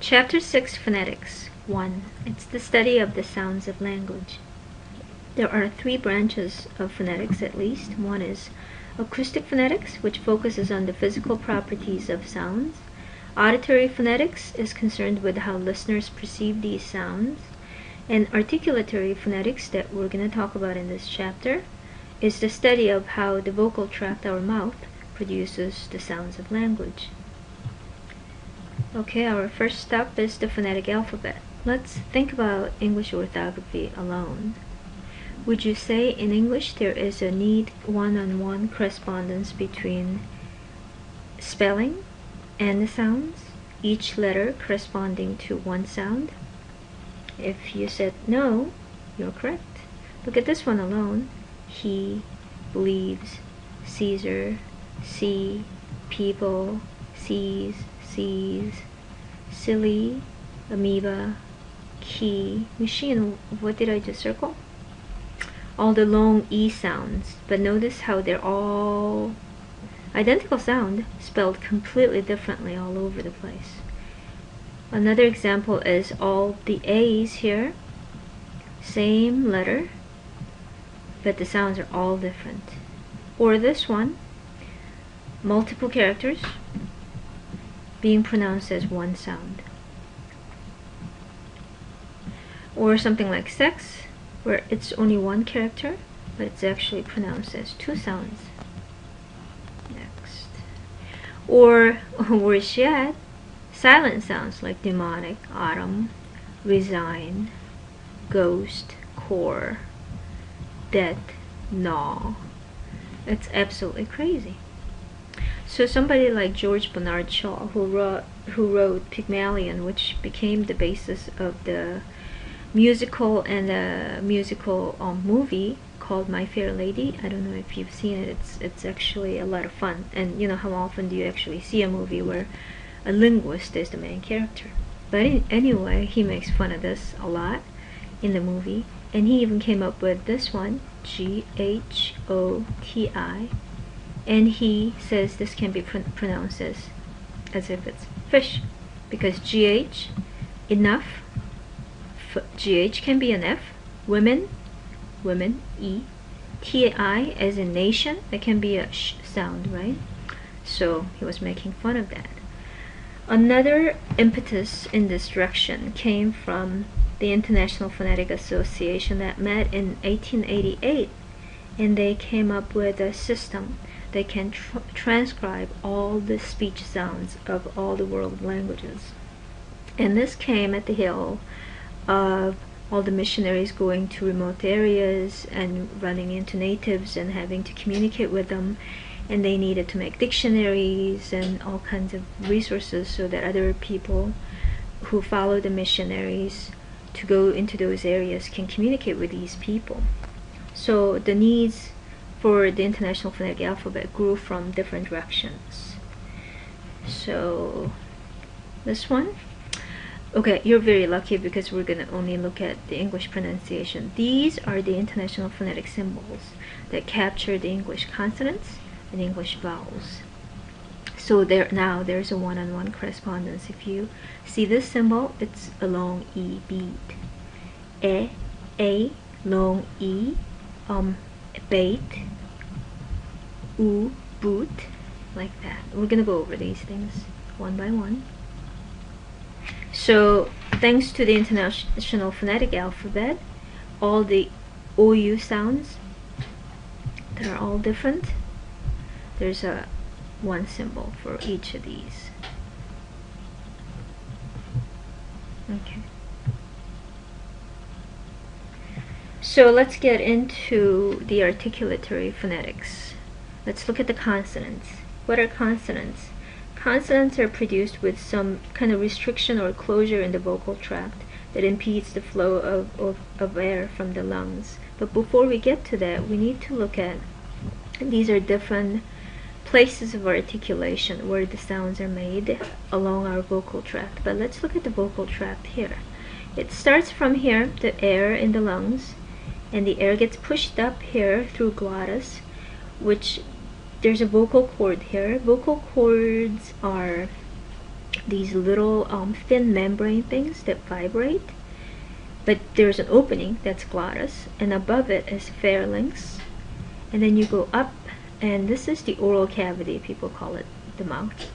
Chapter 6, Phonetics 1. It's the study of the sounds of language. There are three branches of phonetics at least. One is acoustic phonetics, which focuses on the physical properties of sounds. Auditory phonetics is concerned with how listeners perceive these sounds. And articulatory phonetics, that we're going to talk about in this chapter, is the study of how the vocal tract, our mouth, produces the sounds of language. Okay, our first step is the phonetic alphabet. Let's think about English orthography alone. Would you say in English there is a neat one-on-one correspondence between spelling and the sounds, each letter corresponding to one sound? If you said no, you're correct. Look at this one alone. He, believes, Caesar, see, people, sees, silly, amoeba, key, machine. What did I just circle? All the long E sounds. But notice how they're all identical sound, spelled completely differently all over the place. Another example is all the A's here, same letter, but the sounds are all different. Or this one, multiple characters being pronounced as one sound. Or something like sex, where it's only one character, but it's actually pronounced as two sounds. Next. Or worse yet, silent sounds like demonic, autumn, resign, ghost, core, death, gnaw. It's absolutely crazy. So somebody like George Bernard Shaw, who wrote Pygmalion, which became the basis of the musical and a musical movie called My Fair Lady. I don't know if you've seen it. It's actually a lot of fun. And you know, how often do you actually see a movie where a linguist is the main character? But anyway, he makes fun of this a lot in the movie, and he even came up with this one, Ghoti, and he says this can be pronounced as if it's fish, because GH, enough, GH can be an F, women, E, TI as in nation, that can be a sh sound, right? So he was making fun of that. Another impetus in this direction came from the International Phonetic Association that met in 1888, and they came up with a system that can transcribe all the speech sounds of all the world languages. And this came at the heel of all the missionaries going to remote areas and running into natives and having to communicate with them, and they needed to make dictionaries and all kinds of resources so that other people who follow the missionaries to go into those areas can communicate with these people. So the needs for the International Phonetic Alphabet grew from different directions. So this one, okay, you're very lucky because we're going to only look at the English pronunciation. These are the international phonetic symbols that capture the English consonants and English vowels. So there's a one-on-one correspondence. If you see this symbol, it's a long E beat. A, long E, bait, boot, like that. We're gonna go over these things one by one. So thanks to the International Phonetic Alphabet, all the OU sounds that are all different, there's a one symbol for each of these. Okay. So let's get into the articulatory phonetics. Let's look at the consonants. What are consonants? Consonants are produced with some kind of restriction or closure in the vocal tract that impedes the flow of air from the lungs. But before we get to that, we need to look at, these are different places of articulation where the sounds are made along our vocal tract. But let's look at the vocal tract here. It starts from here, the air in the lungs, and the air gets pushed up here through glottis, which there's a vocal cord here. Vocal cords are these little thin membrane things that vibrate, but there's an opening that's glottis, and above it is pharynx, and then you go up, and this is the oral cavity, people call it the mouth,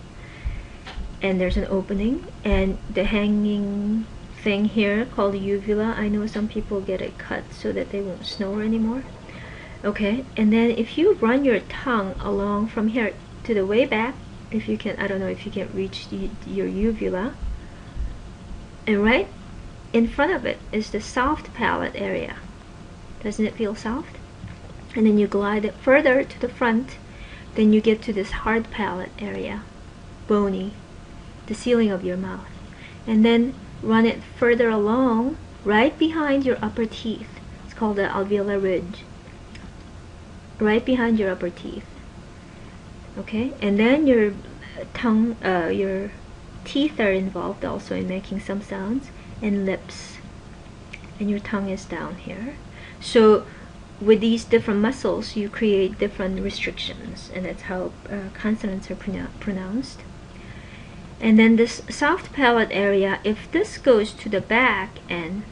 and there's an opening, and the hanging thing here called the uvula. I know some people get it cut so that they won't snore anymore. Okay, and then if you run your tongue along from here to the way back, if you can, I don't know if you can reach your uvula, and right in front of it is the soft palate area. Doesn't it feel soft? And then you glide it further to the front, then you get to this hard palate area, bony, the ceiling of your mouth, and then run it further along right behind your upper teeth. It's called the alveolar ridge, right behind your upper teeth. Okay, and then your tongue, your teeth are involved also in making some sounds, and lips, and your tongue is down here. So with these different muscles you create different restrictions, and that's how consonants are pronounced. And then this soft palate area, if this goes to the back and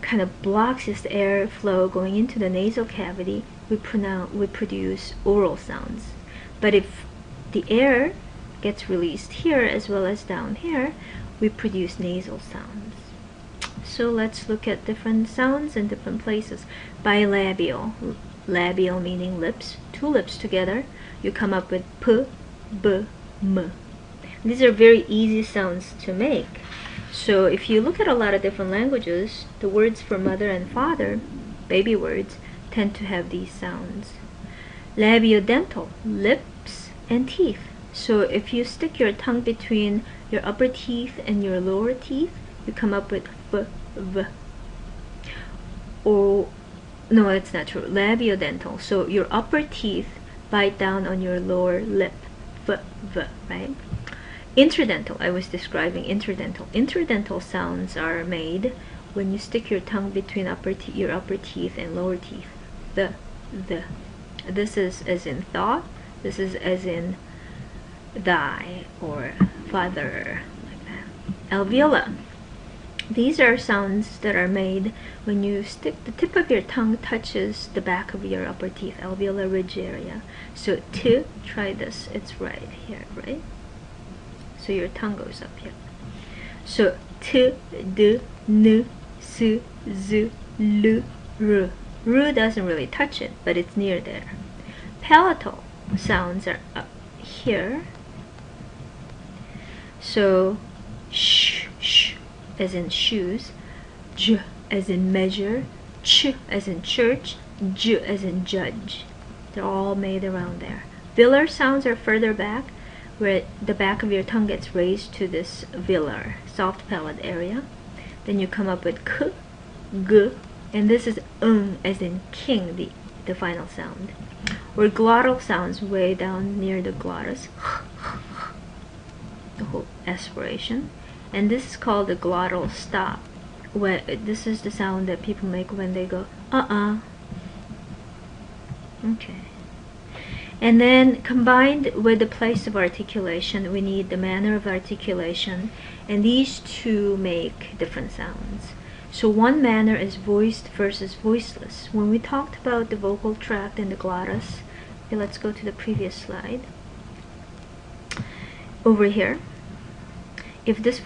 kind of blocks this airflow going into the nasal cavity, we produce oral sounds. But if the air gets released here as well as down here, we produce nasal sounds. So let's look at different sounds in different places. Bilabial, labial meaning lips, two lips together, you come up with p, b, m. These are very easy sounds to make. So if you look at a lot of different languages, the words for mother and father, baby words, tend to have these sounds. Labiodental, lips and teeth. So if you stick your tongue between your upper teeth and your lower teeth, you come up with f, v. Or, no, it's not true. Labiodental. So your upper teeth bite down on your lower lip, f, v, right? Interdental, I was describing interdental. Interdental sounds are made when you stick your tongue between your upper teeth and lower teeth. The. This is as in thought. This is as in thy or father, like that. Alveola. These are sounds that are made when you stick the tip of your tongue touches the back of your upper teeth, alveolar ridge area. So t, try this. It's right here, right? So your tongue goes up here. So t, d, n, s, z, l, r. R doesn't really touch it, but it's near there. Palatal sounds are up here. So sh, sh as in shoes, j as in measure, ch as in church, j as in judge. They're all made around there. Velar sounds are further back, where the back of your tongue gets raised to this velar, soft palate area. Then you come up with k, g, and this is as in king, the final sound. Or glottal sounds way down near the glottis, the whole aspiration. And this is called the glottal stop. This is the sound that people make when they go Okay. And then combined with the place of articulation, we need the manner of articulation, and these two make different sounds. So one manner is voiced versus voiceless. When we talked about the vocal tract and the glottis, okay, let's go to the previous slide. Over here, if this the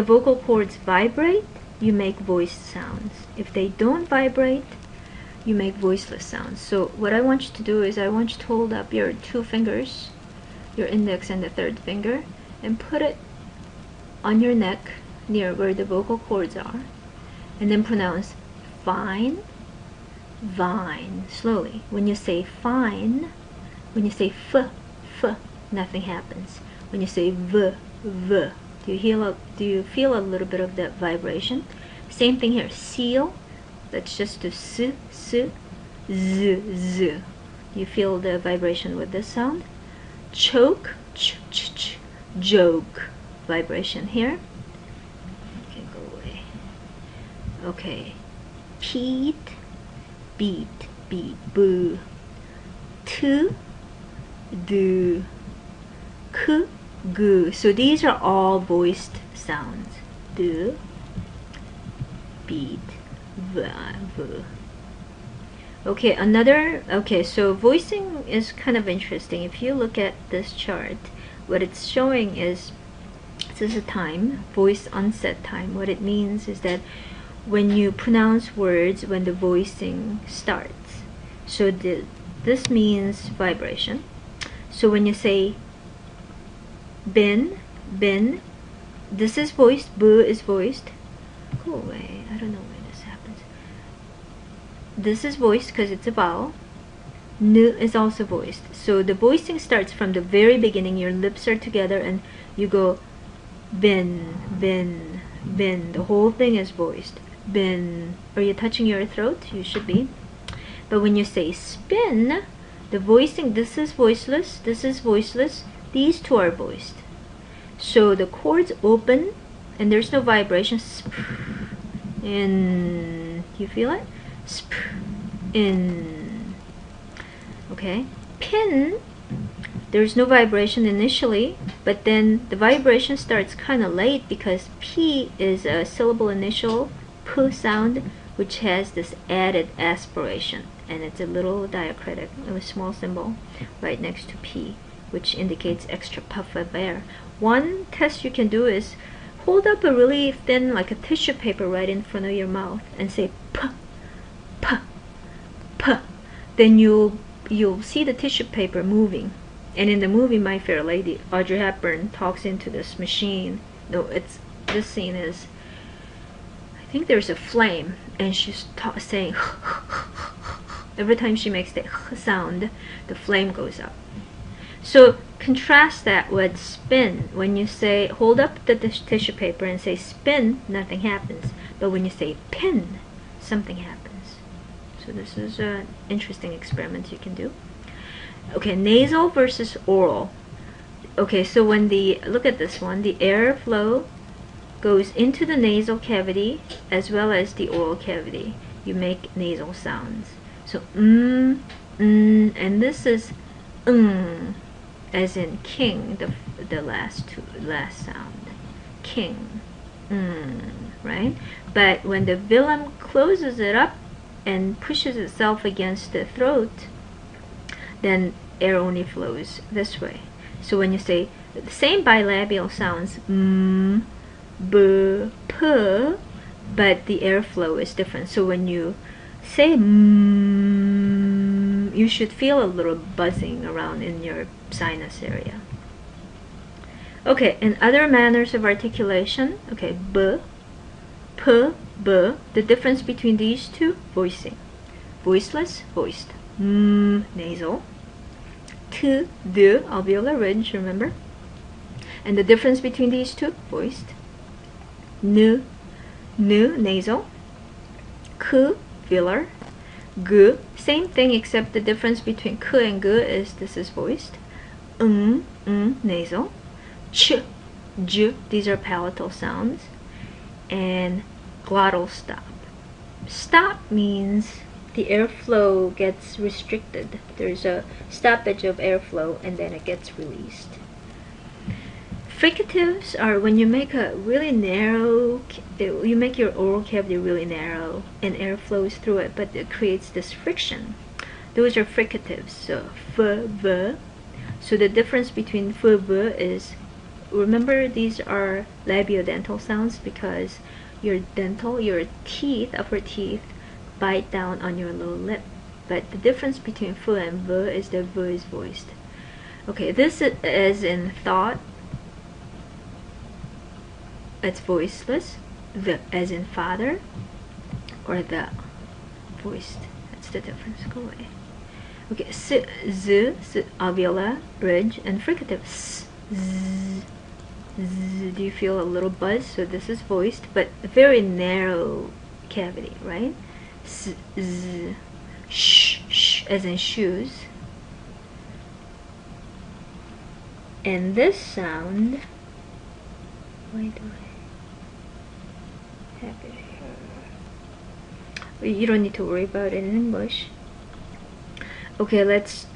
vocal cords vibrate, you make voiced sounds. If they don't vibrate, you make voiceless sounds. So what I want you to do is I want you to hold up your two fingers, your index and the third finger, and put it on your neck near where the vocal cords are, and then pronounce fine, vine, slowly. When you say fine, when you say f, nothing happens. When you say v, do you feel a little bit of that vibration? Same thing here. Seal, that's just to s, z. You feel the vibration with this sound. Choke, ch, joke, vibration here. Okay, go away. Okay. Peat, beat, boo. To, do, k, g. So these are all voiced sounds. D, beat, v, v. Okay, okay, so voicing is kind of interesting. If you look at this chart, what it's showing is, this is a time, voice onset time. What it means is that when you pronounce words, when the voicing starts. So this means vibration. So when you say bin, this is voiced, b is voiced. Go away, I don't know why this happens. This is voiced because it's a vowel. N is also voiced. So the voicing starts from the very beginning. Your lips are together and you go bin, bin, bin. The whole thing is voiced. Bin. Are you touching your throat? You should be. But when you say spin, the voicing, this is voiceless, this is voiceless. These two are voiced. So the chords open and there's no vibration. Sp, in. You feel it? Sp, in. Okay. Pin, there's no vibration initially, but then the vibration starts kind of late because P is a syllable initial P sound, which has this added aspiration, and it's a little diacritic, a small symbol right next to P, which indicates extra puff of air. One test you can do is hold up a really thin, like a tissue paper, right in front of your mouth and say P, P, P. Then you'll see the tissue paper moving. And in the movie My Fair Lady, Audrey Hepburn talks into this machine. No, this scene is, I think there's a flame, and she's saying every time she makes the sound, the flame goes up. So contrast that with spin. When you say, hold up the tissue paper and say spin, nothing happens. But when you say pin, something happens. So this is an interesting experiment you can do. Okay, nasal versus oral. Okay, so when look at this one, the airflow goes into the nasal cavity as well as the oral cavity. You make nasal sounds. So and this is as in king, the last sound. King. Right? But when the velum closes it up and pushes itself against the throat, then air only flows this way. So when you say the same bilabial sounds, b, p, but the airflow is different. So when you say you should feel a little buzzing around in your sinus area. Okay, and other manners of articulation. Okay, b, p, b. The difference between these two, voicing. Voiceless, voiced. Nasal. T, d, alveolar ridge, remember? And the difference between these two, voiced. N, nasal. K, velar. G, same thing, except the difference between k and g is this is voiced. Nasal. Ch, j, these are palatal sounds. And glottal stop. Stop means the airflow gets restricted. There's a stoppage of airflow and then it gets released. Fricatives are when you make a really narrow, you make your oral cavity really narrow and air flows through it, but it creates this friction. Those are fricatives. So f, v. So the difference between f, v is, remember these are labiodental sounds because your teeth, upper teeth, bite down on your lower lip. But the difference between f and v is that v is voiced. Okay, this is in thought. It's voiceless. The as in father, or the voiced. That's the difference. Go away. Okay, s, z, alveolar ridge, and fricative. S, z, z. Do you feel a little buzz? So this is voiced, but a very narrow cavity, right? S, z, sh, sh, as in shoes. And this sound, why do I have it here? You don't need to worry about it in English. Okay, let's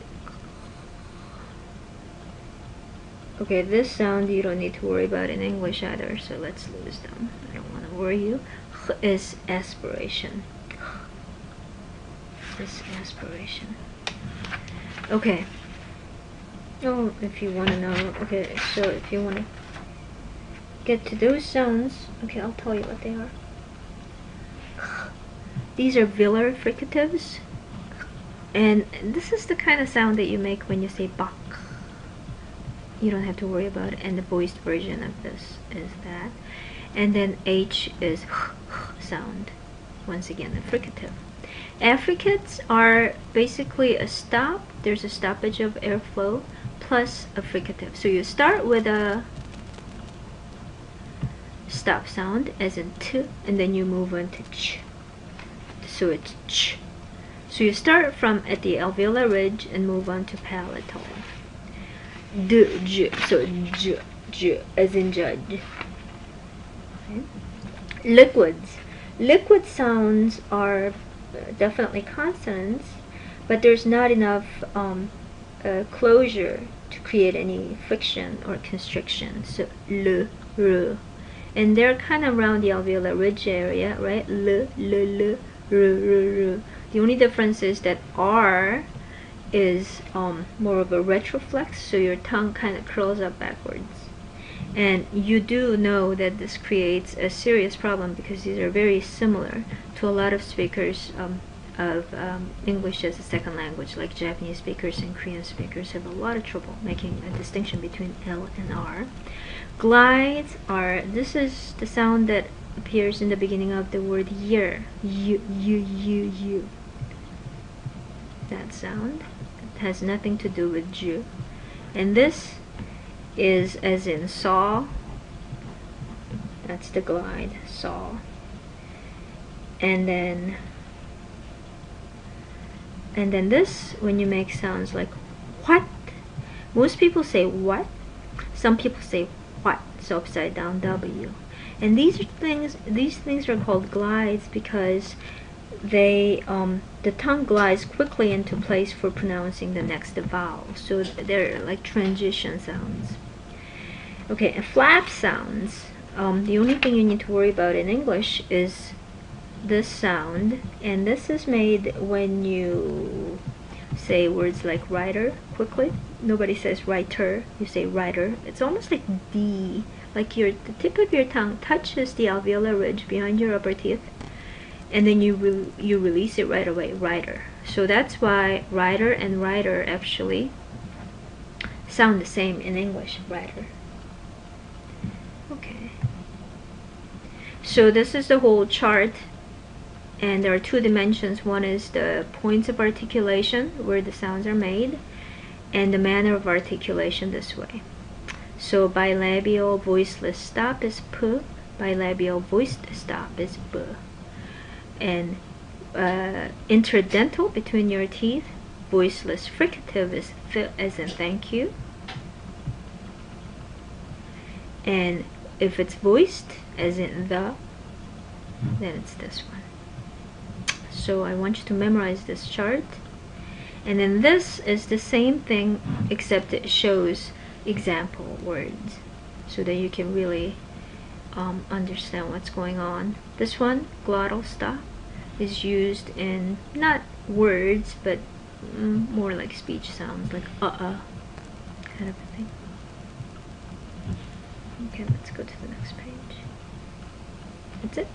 Okay, this sound you don't need to worry about in English either, so let's lose them. I don't want to worry you. Is aspiration. Is aspiration. Okay. Oh, if you want to know. Okay, so if you want to get to those sounds, okay, I'll tell you what they are. These are velar fricatives, and this is the kind of sound that you make when you say bak. You don't have to worry about it, and the voiced version of this is that. And then H is sound. Once again, the fricative. Affricates are basically a stop. There's a stoppage of airflow plus a fricative. So you start with a stop sound as in t, and then you move on to ch. So it's ch. So you start from at the alveolar ridge and move on to palatal. D, j, so j, j, as in judge. Okay. Liquids. Liquid sounds are definitely consonants, but there's not enough closure to create any friction or constriction. So l, r, and they're kind of around the alveolar ridge area, right? L, l, l, r, r, r. The only difference is that R is more of a retroflex, so your tongue kind of curls up backwards. And you do know that this creates a serious problem because these are very similar to a lot of speakers of English as a second language, like Japanese speakers and Korean speakers have a lot of trouble making a distinction between L and R. Glides are, this is the sound that appears in the beginning of the word year. You. That sound. It has nothing to do with Ju. And this is as in saw. That's the glide, saw. And then this, when you make sounds like what, most people say what, some people say what, so upside down W. And these things are called glides because they the tongue glides quickly into place for pronouncing the next vowel, so they're like transition sounds. Okay, and flap sounds, the only thing you need to worry about in English is this sound, and this is made when you say words like writer quickly. Nobody says writer, you say writer. It's almost like D, like the tip of your tongue touches the alveolar ridge behind your upper teeth, and then you release it right away, writer. So that's why writer and writer actually sound the same in English, writer. Okay. So this is the whole chart, and there are two dimensions. One is the points of articulation, where the sounds are made, and the manner of articulation this way. So bilabial voiceless stop is p, bilabial voiced stop is b. And interdental, between your teeth, voiceless fricative is th, as in thank you. And if it's voiced, as in the, then it's this one. So I want you to memorize this chart. And then this is the same thing, except it shows example words so that you can really understand what's going on. This one, glottal stop, is used in not words but more like speech sounds, like kind of a thing. Okay, let's go to the next page. That's it.